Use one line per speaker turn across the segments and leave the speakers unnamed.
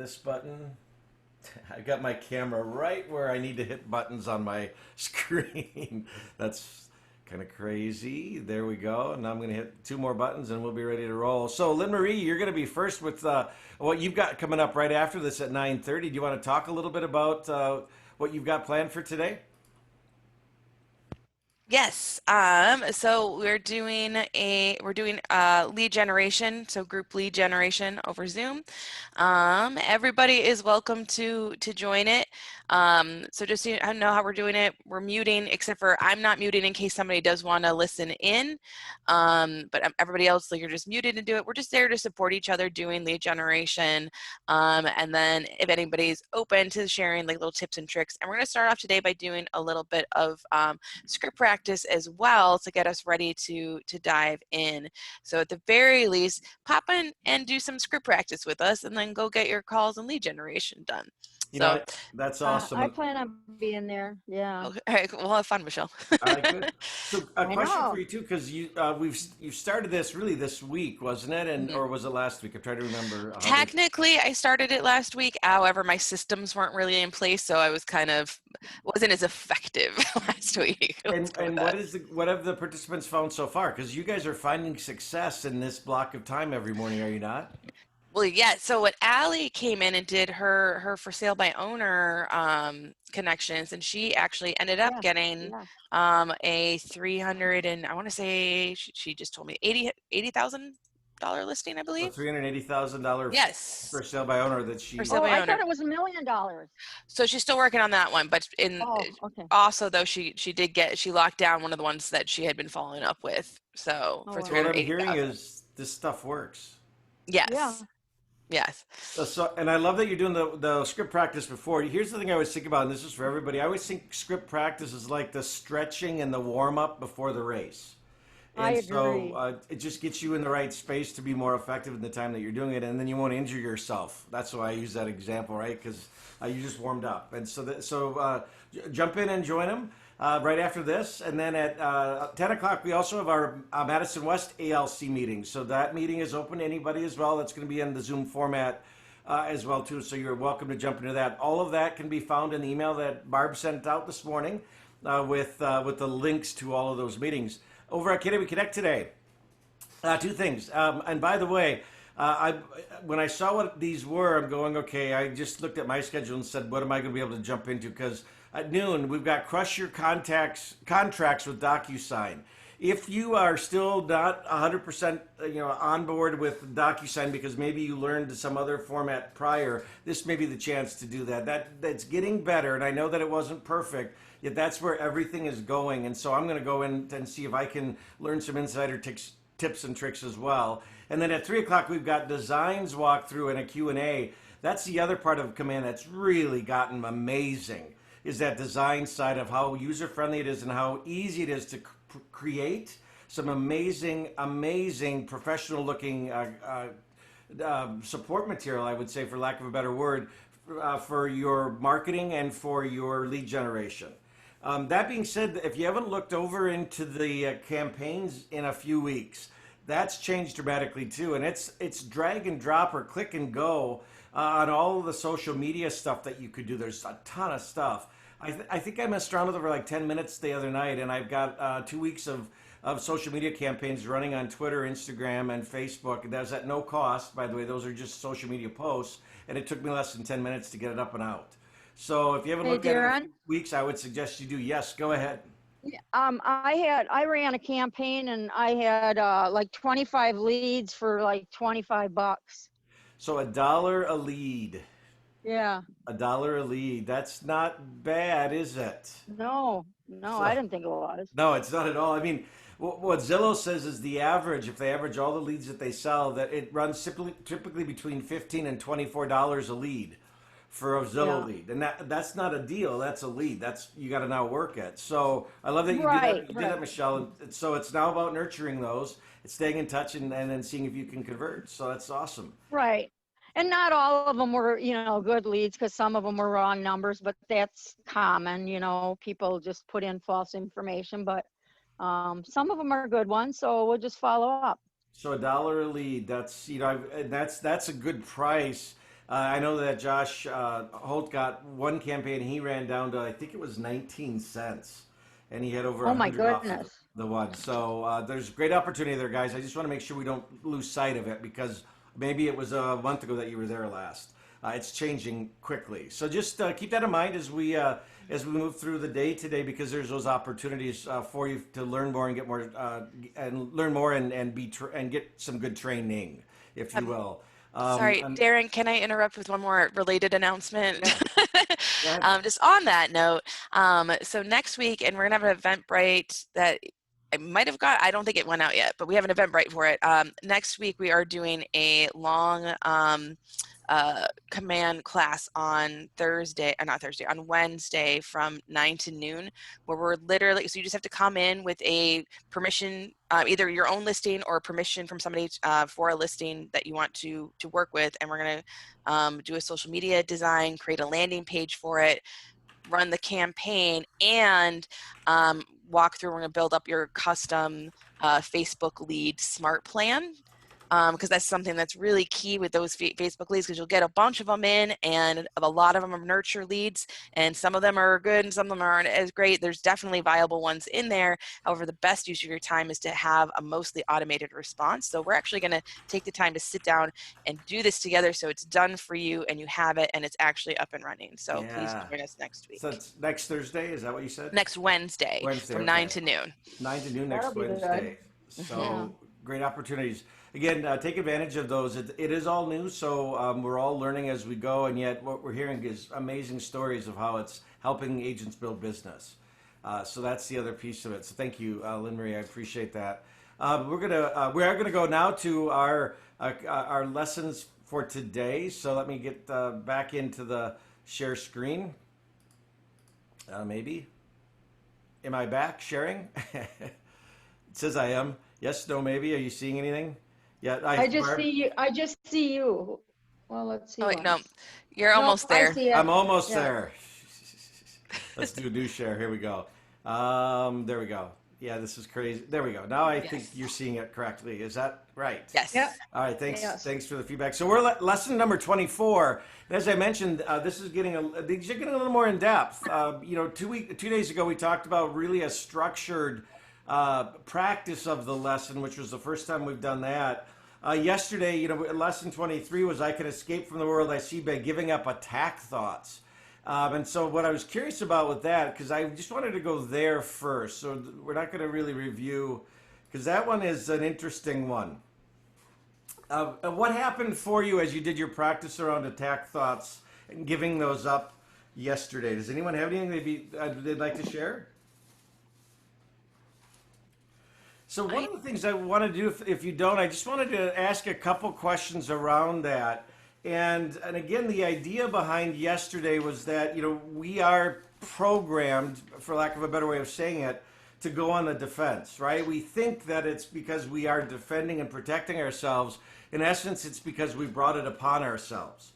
this button. I got my camera right where I need to hit buttons on my screen. That's kind of crazy. There we go. And now I'm going to hit two more buttons and we'll be ready to roll. So, Lynn Marie, you're going to be first with what you've got coming up right after this at 9:30. Do you want to talk a little bit about what you've got planned for today?
Yes. So we're doing lead generation, so group lead generation over Zoom. Everybody is welcome to join it. So just so you know how we're doing it, we're muting, except for I'm not muting in case somebody does want to listen in. But everybody else, like, you're just muted to do it. We're just there to support each other doing lead generation. And then if anybody's open to sharing like little tips and tricks, and we're going to start off today by doing a little bit of script practice as well to get us ready to dive in. So at the very least, pop in and do some script practice with us, and then go get your calls and lead generation done.
You
So
know, that's
I
awesome.
plan on being there. Yeah.
okay, all right, we'll have fun, Michelle.
All right, good. So, a
I
question
know.
for you too, because you started this really this week, wasn't it? And
Mhm.
or was it last week? I'm trying to remember how the
Technically, I started it last week. However, my systems weren't really in place, so I wasn't as effective last week. Let's go with
and
that.
what have the participants found so far? Because you guys are finding success in this block of time every morning, are you not?
Well, yeah. So what Allie came in and did her for sale by owner connections, and she actually ended up
Yeah.
getting
Yeah.
a 300, and I want to say she just told me $80,000 listing, I
A
believe.
$380,000
Yes,
for sale by owner that
for
she.
sale
Oh,
by
I
owner.
thought it was $1 million.
So she's still working on that one, but in
Oh, okay.
also though she locked down one of the ones that she had been following up with. So
Oh,
for
So
well.
what I'm
380,000.
hearing is this stuff works.
Yeah.
Yes. Yes.
So, and I love that you're doing the script practice before. Here's the thing I always think about, and this is for everybody. I always think script practice is like the stretching and the warm up before the race.
I
And so
agree.
it just gets you in the right space to be more effective in the time that you're doing it, and then you won't injure yourself. That's why I use that example, right? Because you just warmed up, and jump in and join them right after this, and then at 10 o'clock we also have our Madison West ALC meeting. So that meeting is open to anybody as well. That's going to be in the Zoom format as well too. So you're welcome to jump into that. All of that can be found in the email that Barb sent out this morning with the links to all of those meetings. Over at Can We Connect today, two things. And by the way, when I saw what these were, I'm going, okay, I just looked at my schedule and said, what am I going to be able to jump into? Because at noon, we've got Crush Your Contracts with DocuSign. If you are still not 100% on board with DocuSign because maybe you learned some other format prior, this may be the chance to do that. That's getting better, and I know that it wasn't perfect, yet that's where everything is going. And so I'm going to go in and see if I can learn some insider tips and tricks as well. And then at 3 o'clock, we've got designs walkthrough and a Q&A. That's the other part of Command that's really gotten amazing, is that design side of how user-friendly it is and how easy it is to create some amazing professional-looking support material, I would say, for lack of a better word, for your marketing and for your lead generation. That being said, if you haven't looked over into the campaigns in a few weeks, that's changed dramatically too, and it's drag and drop or click and go on all of the social media stuff that you could do. There's a ton of stuff. I think I messed around with it for like 10 minutes the other night, and I've got 2 weeks of social media campaigns running on Twitter, Instagram, and Facebook. That's at no cost, by the way. Those are just social media posts, and it took me less than 10 minutes to get it up and out. So if you haven't
Hey,
looked at it in a few
Darren.
weeks, I would suggest you do. Yes, go ahead.
Yeah, I ran a campaign and I had like 25 leads for like $25.
So $1 a lead.
Yeah.
$1 a lead. That's not bad, is it?
No, no, I
So
didn't think it was.
no, it's not at all. I mean, what Zillow says is the average, if they average all the leads that they sell, that it runs typically between $15 and $24 a lead for a Zillow
Yeah.
lead, and that's not a deal. That's a lead. That's you got to now work at. So I love that you do that.
Right,
You did
right,
that, Michelle. And so it's now about nurturing those, it's staying in touch, and then seeing if you can convert. So that's awesome.
right. And not all of them were, good leads because some of them were wrong numbers, but that's common, people just put in false information, but some of them are good ones, so we'll just follow up.
So $1 a lead. That's and that's a good price. I know that Josh Holt got one campaign he ran down to, I think it was 19 cents, and he had over
Oh my
100 off of
goodness.
the one. So there's great opportunity there, guys. I just want to make sure we don't lose sight of it because maybe it was a month ago that you were there last. It's changing quickly, so just keep that in mind as we move through the day today, because there's those opportunities for you to learn more and get more and learn more and get some good training, if you will.
Sorry,
And
Darren, can I interrupt with one more related announcement?
yeah, go ahead.
Just on that note, so next week, and we're gonna have an Eventbrite that I might have got, I don't think it went out yet, but we have an Eventbrite for it. Next week, we are doing a long command class on Thursday, or not Thursday, on Wednesday from 9 to noon, where we're literally, so you just have to come in with a permission, either your own listing or permission from somebody for a listing that you want to work with, and we're going to do a social media design, create a landing page for it, run the campaign, and walk through. We're going to build up your custom Facebook lead smart plan, because that's something that's really key with those Facebook leads, because you'll get a bunch of them in, and a lot of them are nurture leads, and some of them are good and some of them aren't as great. There's definitely viable ones in there. However, the best use of your time is to have a mostly automated response. So we're actually going to take the time to sit down and do this together, so it's done for you and you have it and it's actually up and running. So please
Yeah.
join us next week.
So it's next Thursday. Is that what you said?
Next Wednesday,
Wednesday.
from
Okay.
9 to noon.
9 to noon
That'll
next
be good.
Wednesday.
Yeah.
So great opportunities. Again, take advantage of those. It is all new, so we're all learning as we go, and yet what we're hearing is amazing stories of how it's helping agents build business. So that's the other piece of it. So thank you, Lynn Marie. I appreciate that. We are gonna go now to our lessons for today. So let me get back into the share screen. Maybe. Am I back sharing? It says I am. Yes, no, maybe. Are you seeing anything? Yeah,
I just see you. I just see you. Well, let's see
Oh, wait, no,
once.
you're
Nope,
almost
I
there.
see it.
I'm almost
Yeah.
there. Let's do a new share. Here we go. There we go. Yeah, this is crazy. There we go. Now I think
Yes.
you're seeing it correctly. Is that right?
Yes.
Yep.
All right. Thanks.
Yes.
Thanks for the feedback. So we're lesson number 24. And as I mentioned, this is these are getting a little more in depth. 2 days ago we talked about really a structured practice of the lesson, which was the first time we've done that. Yesterday, lesson 23 was I can escape from the world I see by giving up attack thoughts. And so what I was curious about with that, because I just wanted to go there first. So we're not going to really review, because that one is an interesting one. What happened for you as you did your practice around attack thoughts and giving those up yesterday? Does anyone have anything they'd like to share? So one of the things I want to do, if you don't, I just wanted to ask a couple questions around that. And again, the idea behind yesterday was that, we are programmed, for lack of a better way of saying it, to go on the defense, right? We think that it's because we are defending and protecting ourselves. In essence, it's because we brought it upon ourselves.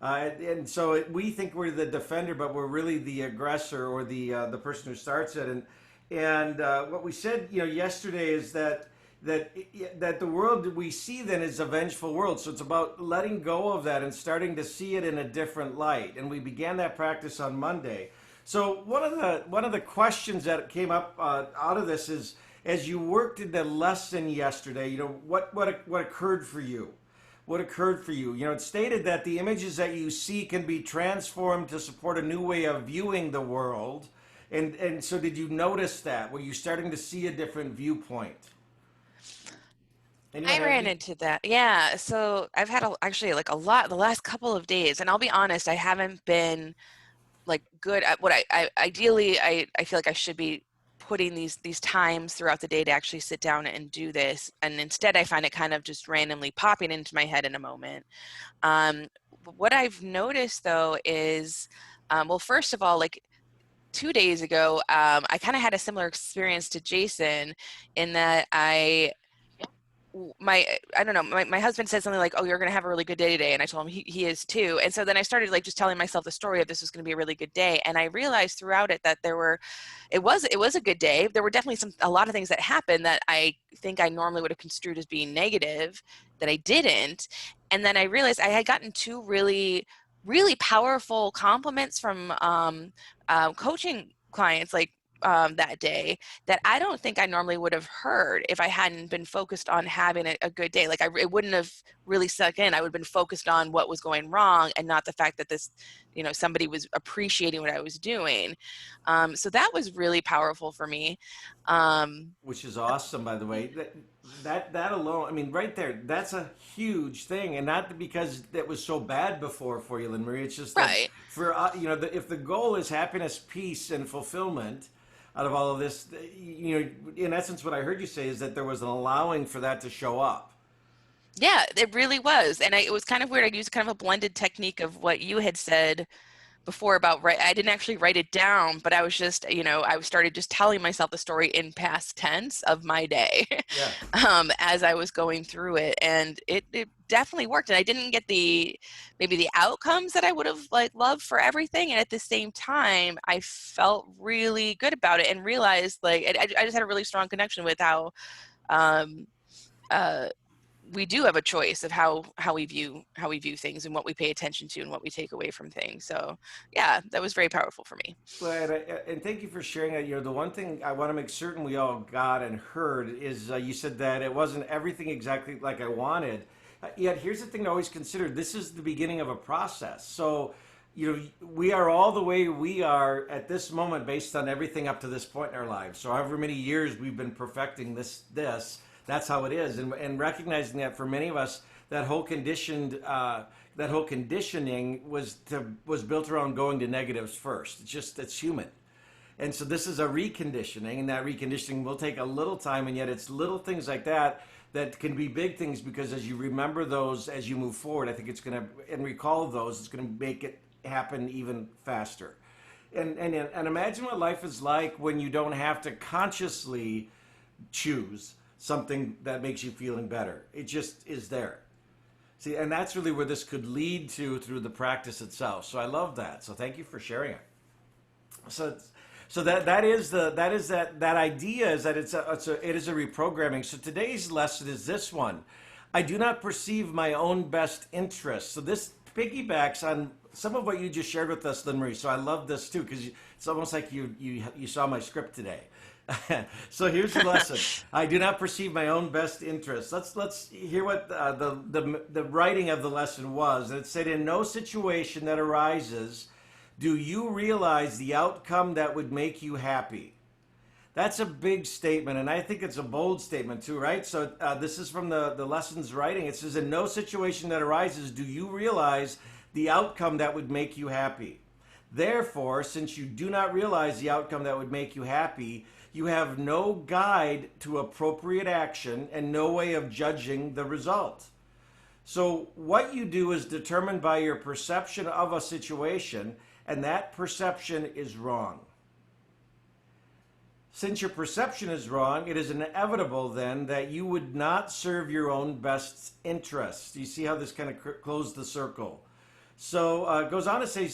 And so we think we're the defender, but we're really the aggressor or the person who starts it. And what we said, yesterday is that the world that we see then is a vengeful world. So it's about letting go of that and starting to see it in a different light. And we began that practice on Monday. So one of the questions that came up out of this is, as you worked in the lesson yesterday, what occurred for you? What occurred for you? It stated that the images that you see can be transformed to support a new way of viewing the world. And so did you notice that? Were you starting to see a different viewpoint?
I ran into that. Yeah. So I've had actually like a lot the last couple of days, and I'll be honest, I haven't been like good at what I ideally I feel like I should be putting these times throughout the day to actually sit down and do this. And instead I find it kind of just randomly popping into my head in a moment. What I've noticed though is, well, first of all, like 2 days ago, I kind of had a similar experience to Jason in that I don't know, my husband said something like, "Oh, you're going to have a really good day today." And I told him he is too. And so then I started like just telling myself the story of this was going to be a really good day. And I realized throughout it that it was a good day. There were definitely a lot of things that happened that I think I normally would have construed as being negative that I didn't. And then I realized I had gotten two really, really powerful compliments from coaching clients that day that I don't think I normally would have heard if I hadn't been focused on having a good day. Like it wouldn't have really stuck in. I would have been focused on what was going wrong and not the fact that somebody was appreciating what I was doing. So that was really powerful for me.
Which is awesome, by the way. That alone, I mean, right there, that's a huge thing, and not because it was so bad before for you, Lynn Marie. It's just that
Right.
for if the goal is happiness, peace, and fulfillment out of all of this, in essence, what I heard you say is that there was an allowing for that to show up.
Yeah, it really was. And it was kind of weird. I used kind of a blended technique of what you had said before about I didn't actually write it down, but I was just, I started just telling myself the story in past tense of my day
Yeah.
as I was going through it. And it definitely worked. And I didn't get maybe the outcomes that I would have loved for everything. And at the same time, I felt really good about it and realized I just had a really strong connection with how, um, uh, we do have a choice of how we view things and what we pay attention to and what we take away from things. So yeah, that was very powerful for me.
Well, and thank you for sharing that. The one thing I want to make certain we all got and heard is you said that it wasn't everything exactly like I wanted. Yet here's the thing to always consider: this is the beginning of a process. So, we are all the way we are at this moment based on everything up to this point in our lives. So, however many years we've been perfecting this, that's how it is, and recognizing that for many of us, that whole conditioning was built around going to negatives first. It's human. And so this is a reconditioning, and that reconditioning will take a little time, and yet it's little things like that that can be big things, because as you remember those as you move forward, I think it's going to, and recall those, it's going to make it happen even faster. And imagine what life is like when you don't have to consciously choose something that makes you feeling better. It just is there. See, and that's really where this could lead to through the practice itself. So I love that. So thank you for sharing it. So that idea is that it is a reprogramming. So today's lesson is this one: I do not perceive my own best interest. So this piggybacks on some of what you just shared with us, Lynn Marie. So I love this too, because it's almost like you saw my script today. So here's the lesson: I do not perceive my own best interest. Let's hear what the writing of the lesson was. And it said, "In no situation that arises do you realize the outcome that would make you happy." That's a big statement, and I think it's a bold statement too, right? So this is from the lesson's writing. It says, "In no situation that arises do you realize the outcome that would make you happy. Therefore, since you do not realize the outcome that would make you happy, you have no guide to appropriate action and no way of judging the result. So what you do is determined by your perception of a situation, and that perception is wrong. Since your perception is wrong, it is inevitable then that you would not serve your own best interests." Do you see how this kind of closed the circle? So it goes on to say,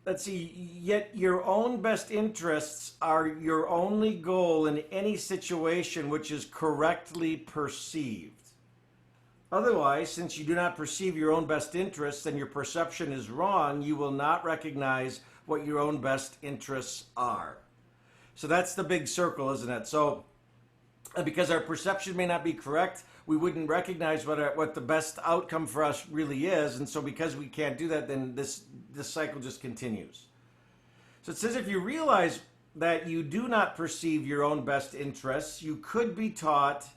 let's see, "Yet your own best interests are your only goal in any situation which is correctly perceived. Otherwise, since you do not perceive your own best interests and your perception is wrong, you will not recognize what your own best interests are." So that's the big circle, isn't it? So because our perception may not be correct, we wouldn't recognize what the best outcome for us really is. And so because we can't do that, then this cycle just continues. So it says, if you realize that you do not perceive your own best interests, you could be taught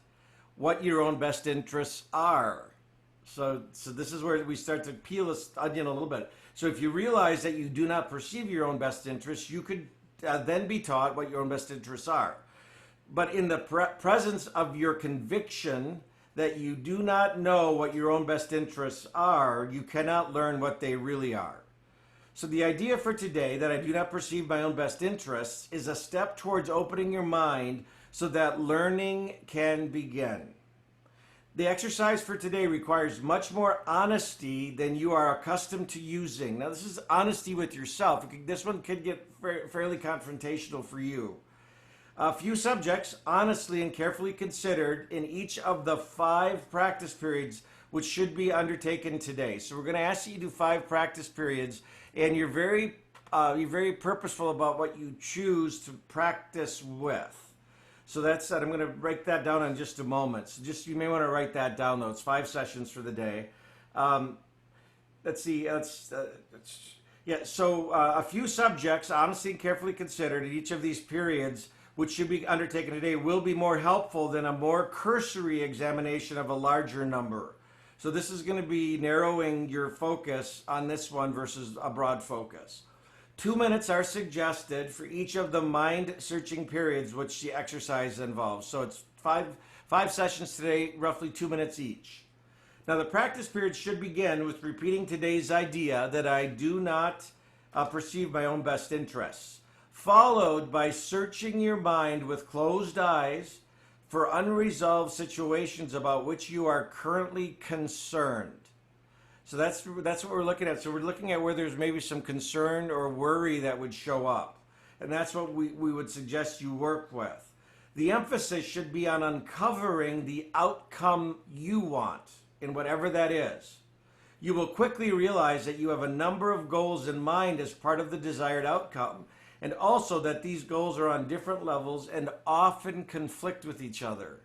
what your own best interests are. So this is where we start to peel this onion a little bit. So if you realize that you do not perceive your own best interests, you could then be taught what your own best interests are. But in the presence of your conviction that you do not know what your own best interests are, you cannot learn what they really are. So the idea for today, that I do not perceive my own best interests, is a step towards opening your mind so that learning can begin. The exercise for today requires much more honesty than you are accustomed to using. Now, this is honesty with yourself. This one could get fairly confrontational for you. A few subjects, honestly and carefully considered in each of the 5 practice periods which should be undertaken today. So we're going to ask that you do 5 practice periods, and you're very purposeful about what you choose to practice with. So that's that. I'm going to break that down in just a moment. So you may want to write that down, though. It's 5 sessions for the day. Let's see. So a few subjects, honestly and carefully considered in each of these periods, which should be undertaken today, will be more helpful than a more cursory examination of a larger number. So this is going to be narrowing your focus on this one versus a broad focus. 2 minutes are suggested for each of the mind-searching periods which the exercise involves. So it's five sessions today, roughly 2 minutes each. Now the practice period should begin with repeating today's idea that I do not perceive my own best interests, followed by searching your mind with closed eyes for unresolved situations about which you are currently concerned. So that's what we're looking at. So we're looking at where there's maybe some concern or worry that would show up. And that's what we would suggest you work with. The emphasis should be on uncovering the outcome you want, in whatever that is. You will quickly realize that you have a number of goals in mind as part of the desired outcome, and also that these goals are on different levels and often conflict with each other.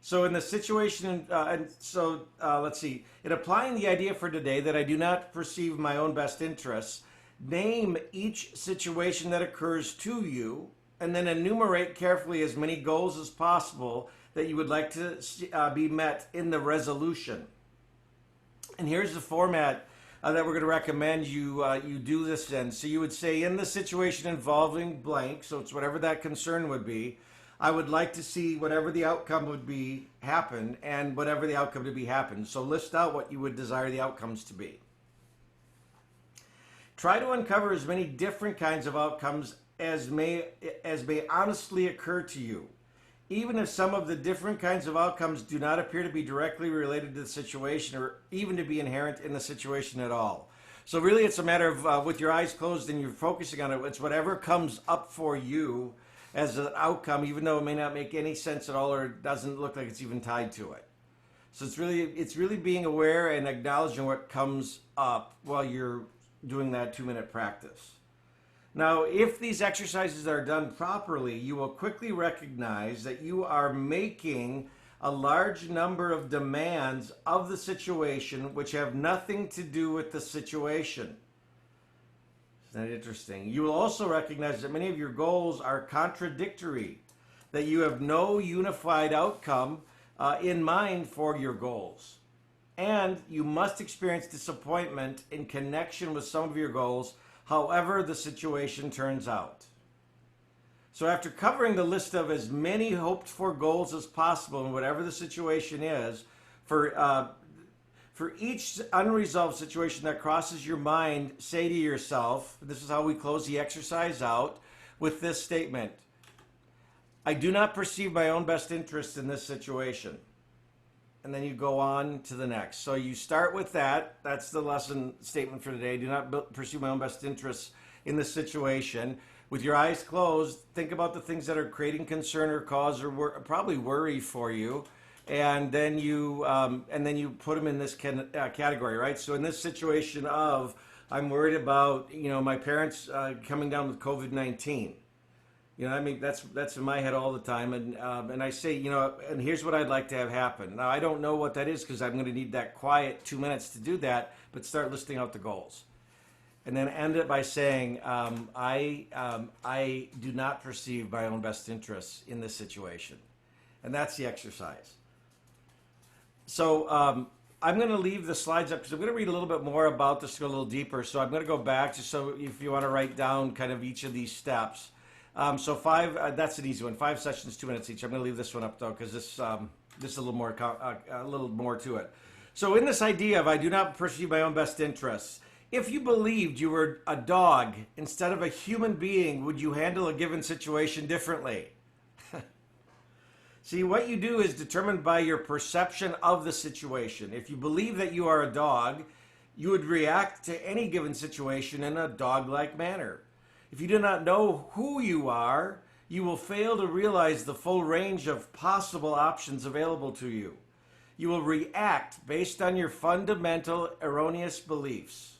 So in the situation, let's see. In applying the idea for today that I do not perceive my own best interests, name each situation that occurs to you, and then enumerate carefully as many goals as possible that you would like to be met in the resolution. And here's the format that we're going to recommend you do this in. So you would say, in the situation involving blank, so it's whatever that concern would be, I would like to see whatever the outcome would be happen, and whatever the outcome to be happen. So list out what you would desire the outcomes to be. Try to uncover as many different kinds of outcomes as may honestly occur to you, even if some of the different kinds of outcomes do not appear to be directly related to the situation or even to be inherent in the situation at all. So really it's a matter of with your eyes closed and you're focusing on it, it's whatever comes up for you as an outcome, even though it may not make any sense at all or it doesn't look like it's even tied to it. So it's really being aware and acknowledging what comes up while you're doing that 2-minute practice. Now, if these exercises are done properly, you will quickly recognize that you are making a large number of demands of the situation which have nothing to do with the situation. Isn't that interesting? You will also recognize that many of your goals are contradictory, that you have no unified outcome in mind for your goals. And you must experience disappointment in connection with some of your goals, however the situation turns out. So after covering the list of as many hoped for goals as possible in whatever the situation is, for each unresolved situation that crosses your mind, say to yourself, this is how we close the exercise out, with this statement: I do not perceive my own best interest in this situation. And then you go on to the next. So you start with that. That's the lesson statement for today. Do not pursue my own best interests in this situation. With your eyes closed, think about the things that are creating concern or cause or probably worry for you. And then you put them in this category, right? So in this situation of, I'm worried about, my parents coming down with COVID-19. I mean, that's in my head all the time. And I say, and here's what I'd like to have happen. Now, I don't know what that is because I'm going to need that quiet 2 minutes to do that, but start listing out the goals. And then end it by saying, I do not perceive my own best interests in this situation. And that's the exercise. So I'm going to leave the slides up because I'm going to read a little bit more about this, go a little deeper. So I'm going to go back just so if you want to write down kind of each of these steps. So 5, that's an easy one. 5 sessions, 2 minutes each. I'm going to leave this one up though because this is a little more to it. So in this idea of I do not perceive my own best interests, if you believed you were a dog instead of a human being, would you handle a given situation differently? See, what you do is determined by your perception of the situation. If you believe that you are a dog, you would react to any given situation in a dog-like manner. If you do not know who you are, you will fail to realize the full range of possible options available to you. You will react based on your fundamental erroneous beliefs.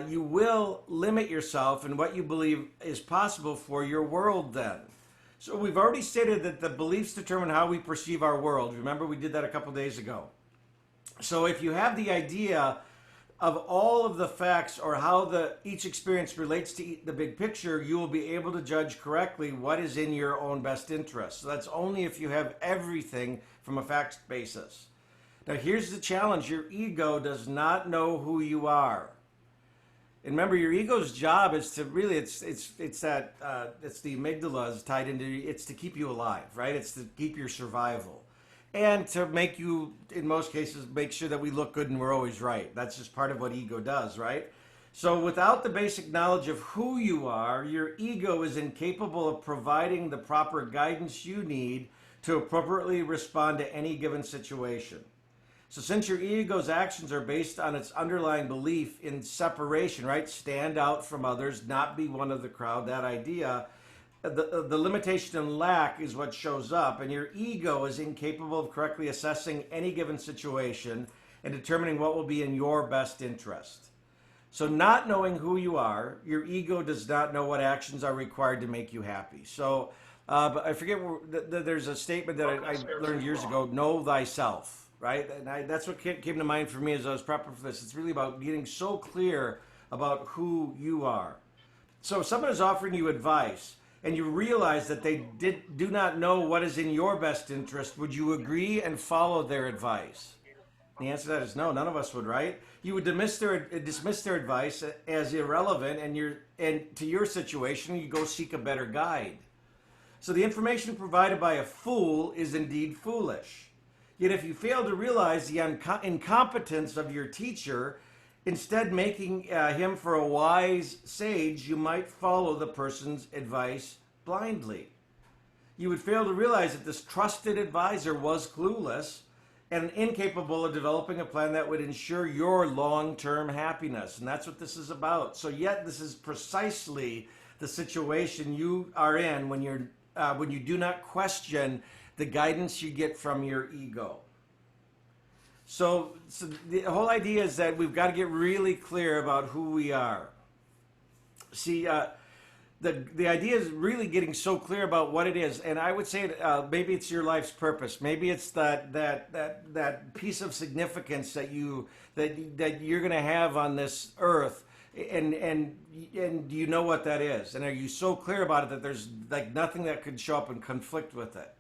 You will limit yourself in what you believe is possible for your world then. So we've already stated that the beliefs determine how we perceive our world. Remember, we did that a couple days ago. So if you have the idea of all of the facts or how each experience relates to the big picture, you will be able to judge correctly what is in your own best interest. So that's only if you have everything from a fact basis. Now here's the challenge. Your ego does not know who you are. And remember, your ego's job is to really, it's the amygdala is tied into, it's to keep you alive, right? It's to keep your survival. And to make you, in most cases, make sure that we look good and we're always right. That's just part of what ego does, right? So without the basic knowledge of who you are, your ego is incapable of providing the proper guidance you need to appropriately respond to any given situation. So since your ego's actions are based on its underlying belief in separation, right? Stand out from others, not be one of the crowd, that idea, the limitation and lack is what shows up, and your ego is incapable of correctly assessing any given situation and determining what will be in your best interest. So not knowing who you are, your ego does not know what actions are required to make you happy. So but I forget, there's a statement that I learned years ago, know thyself. Right? And that's what came to mind for me as I was prepping for this. It's really about getting so clear about who you are. So if someone is offering you advice and you realize that they do not know what is in your best interest, would you agree and follow their advice? The answer to that is no, none of us would, right? You would dismiss their advice as irrelevant, and to your situation, you go seek a better guide. So the information provided by a fool is indeed foolish. Yet if you fail to realize the incompetence of your teacher, instead making him for a wise sage, you might follow the person's advice blindly. You would fail to realize that this trusted advisor was clueless and incapable of developing a plan that would ensure your long-term happiness. And that's what this is about. So yet this is precisely the situation you are in when you do not question the guidance you get from your ego. So the whole idea is that we've got to get really clear about who we are. See, the idea is really getting so clear about what it is, and I would say maybe it's your life's purpose. Maybe it's that piece of significance that you're going to have on this earth, and you know what that is, and are you so clear about it that there's like nothing that could show up and conflict with it?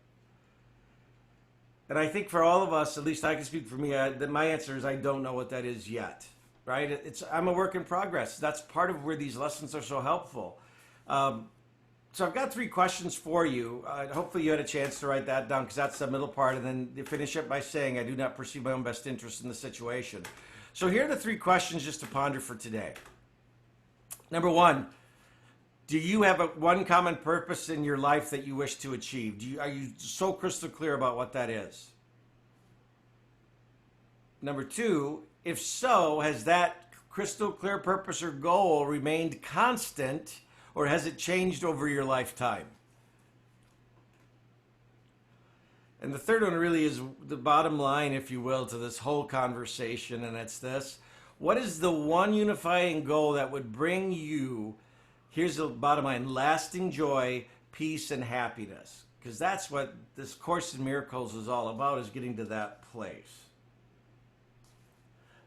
And I think for all of us, at least I can speak for me, that my answer is I don't know what that is yet, right? I'm a work in progress. That's part of where these lessons are so helpful. So I've got 3 questions for you. Hopefully you had a chance to write that down because that's the middle part, and then you finish it by saying, I do not perceive my own best interest in the situation. So here are the 3 questions just to ponder for today. Number 1, do you have one common purpose in your life that you wish to achieve? Are you so crystal clear about what that is? Number 2, if so, has that crystal clear purpose or goal remained constant, or has it changed over your lifetime? And the third one really is the bottom line, if you will, to this whole conversation, and it's this. What is the one unifying goal that would bring you, here's the bottom line, lasting joy, peace, and happiness? Because that's what this Course in Miracles is all about, is getting to that place.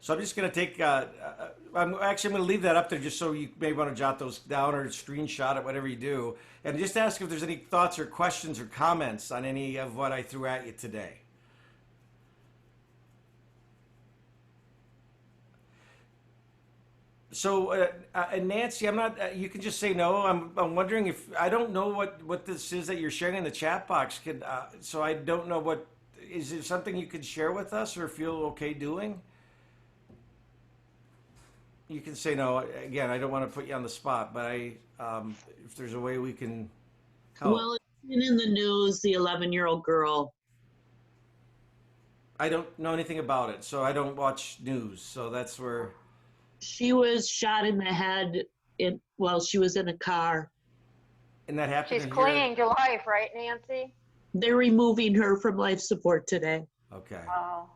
So I'm just going to take, I'm going to leave that up there just so you may want to jot those down or screenshot it, whatever you do. And just ask if there's any thoughts or questions or comments on any of what I threw at you today. So, Nancy, I'm not, you can just say no. I'm wondering if, I don't know what this is that you're sharing in the chat box. So I don't know what, is it something you could share with us or feel okay doing? You can say no. Again, I don't want to put you on the spot, but if there's a way we can help.
Well, And in the news, the 11-year-old girl.
I don't know anything about it, so I don't watch news. So that's where.
She was shot in the head while she was in a car.
And that happened
She's
in here.
clinging to life, right, Nancy?
They're removing her from life support today.
Okay.
Oh.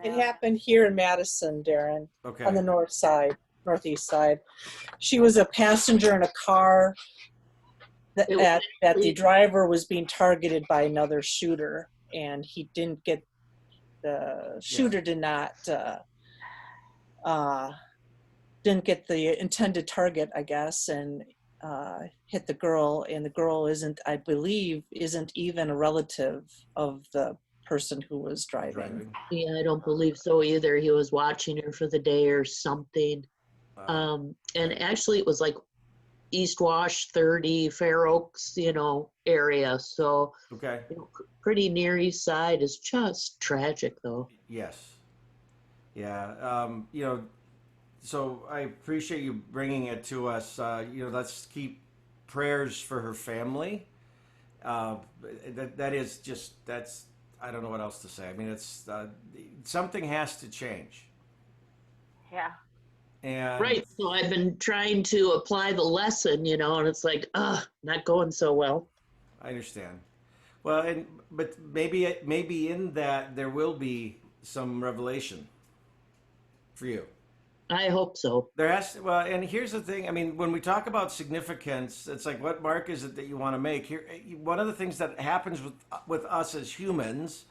It
Yeah.
happened here in Madison, Darren,
Okay.
on the northeast side. She was a passenger in a car that the driver was being targeted by another shooter, and the shooter did not didn't get the intended target, I guess, and hit the girl. And the girl I believe, isn't even a relative of the person who was driving.
Yeah, I don't believe so either. He was watching her for the day or something. And actually it was like East Wash, 30, Fair Oaks, area. So
Okay.
Pretty near East Side. Is just tragic though.
Yes. Yeah. So I appreciate you bringing it to us. Let's keep prayers for her family. That's I don't know what else to say. I mean, it's something has to change.
Yeah.
And
Right. So I've been trying to apply the lesson, and it's like, not going so well.
I understand. Well, but maybe in that there will be some revelation for you.
I hope so.
And here's the thing. I mean, when we talk about significance, it's like, what mark is it that you want to make? Here, one of the things that happens with us as humans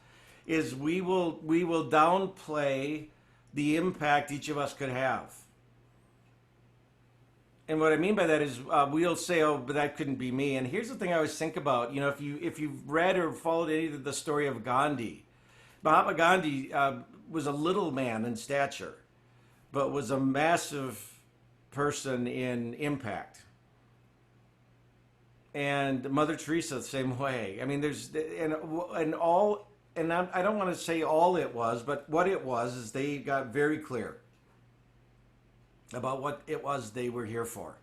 is we will downplay the impact each of us could have. And what I mean by that is we'll say, "Oh, but that couldn't be me." And here's the thing I always think about. If you've read or followed any of the story of Gandhi, Mahatma Gandhi was a little man in stature, but was a massive person in impact. And Mother Teresa the same way. I mean, I don't want to say all it was, but what it was is they got very clear about what it was they were here for.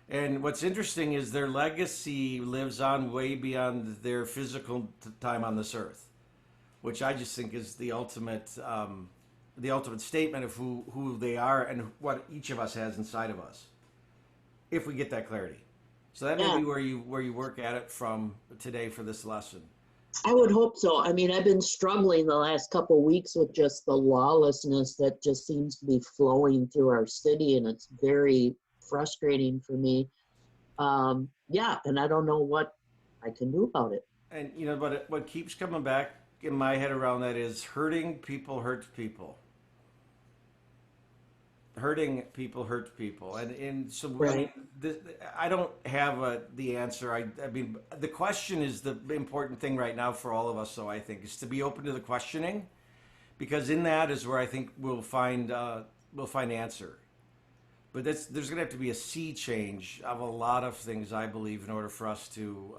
And what's interesting is their legacy lives on way beyond their physical time on this earth, which I just think is the ultimate statement of who they are and what each of us has inside of us, if we get that clarity. So that may be where you work at it from today for this lesson.
I would hope so. I mean, I've been struggling the last couple of weeks with just the lawlessness that just seems to be flowing through our city, and it's very frustrating for me. And I don't know what I can do about it. And
what keeps coming back in my head around that is hurting people hurt people. Hurting people hurt people, and so
right.
I don't have the answer. I mean, the question is the important thing right now for all of us. So I think is to be open to the questioning, because in that is where I think we'll find answer. But there's going to have to be a sea change of a lot of things, I believe, in order for us to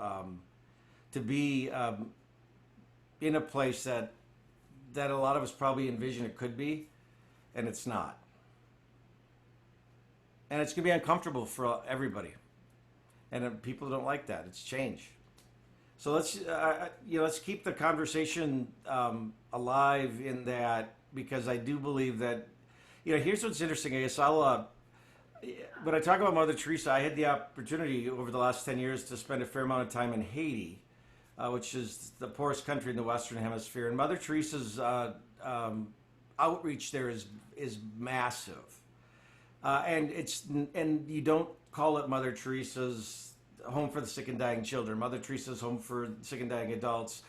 be in a place that a lot of us probably envision it could be, and it's not. And it's going to be uncomfortable for everybody, and people don't like that. It's change. So let's keep the conversation alive in that, because I do believe that here's what's interesting. I guess when I talk about Mother Teresa, I had the opportunity over the last 10 years to spend a fair amount of time in Haiti, which is the poorest country in the Western Hemisphere, and Mother Teresa's outreach there is massive. And you don't call it Mother Teresa's home for the sick and dying children, Mother Teresa's home for sick and dying adults.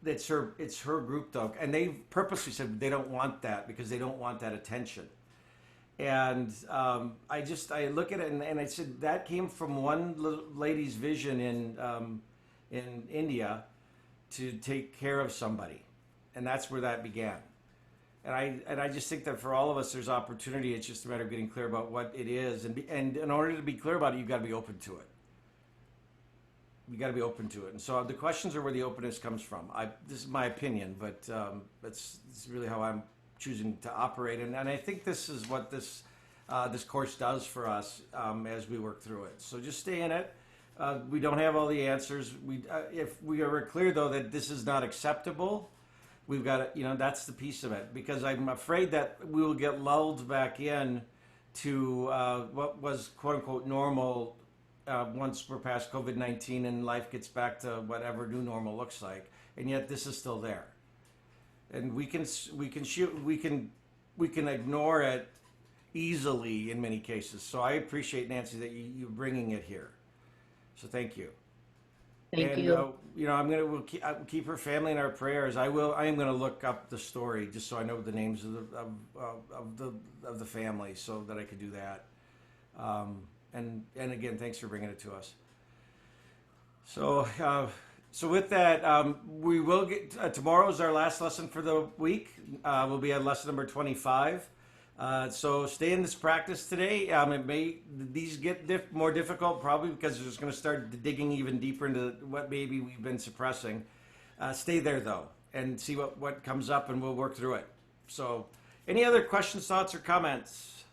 It's her group though, and they purposely said they don't want that because they don't want that attention. And I look at it and I said that came from one lady's vision in India to take care of somebody, and that's where that began. And I just think that for all of us, there's opportunity. It's just a matter of getting clear about what it is, and in order to be clear about it, you've got to be open to it. You got to be open to it. And so the questions are where the openness comes from. This is my opinion, but it's really how I'm choosing to operate. And I think this is what this course does for us as we work through it. So just stay in it. We don't have all the answers. If we are clear though that this is not acceptable, we've got to, that's the piece of it, because I'm afraid that we will get lulled back in to what was quote unquote normal once we're past COVID-19 and life gets back to whatever new normal looks like, and yet this is still there, and we can ignore it easily in many cases. So I appreciate, Nancy, that you bringing it here. So thank you.
Thank
And,
you.
we'll keep her family in our prayers. I am going to look up the story just so I know the names of the family, so that I could do that. And again, thanks for bringing it to us. So with that, we will get tomorrow is our last lesson for the week. We'll be at lesson number 25. So stay in this practice today. These get more difficult probably because we're just going to start digging even deeper into what maybe we've been suppressing. Stay there though and see what comes up, and we'll work through it. So any other questions, thoughts, or comments?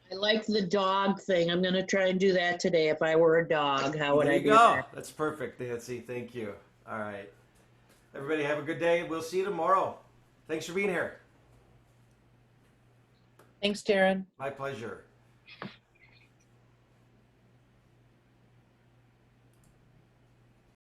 I like the dog thing. I'm going to try and do that today. If I were a dog, how would
There
I
you
do
go.
that?
That's perfect, Nancy. Thank you. All right. Everybody have a good day. We'll see you tomorrow. Thanks for being here.
Thanks, Darren.
My pleasure.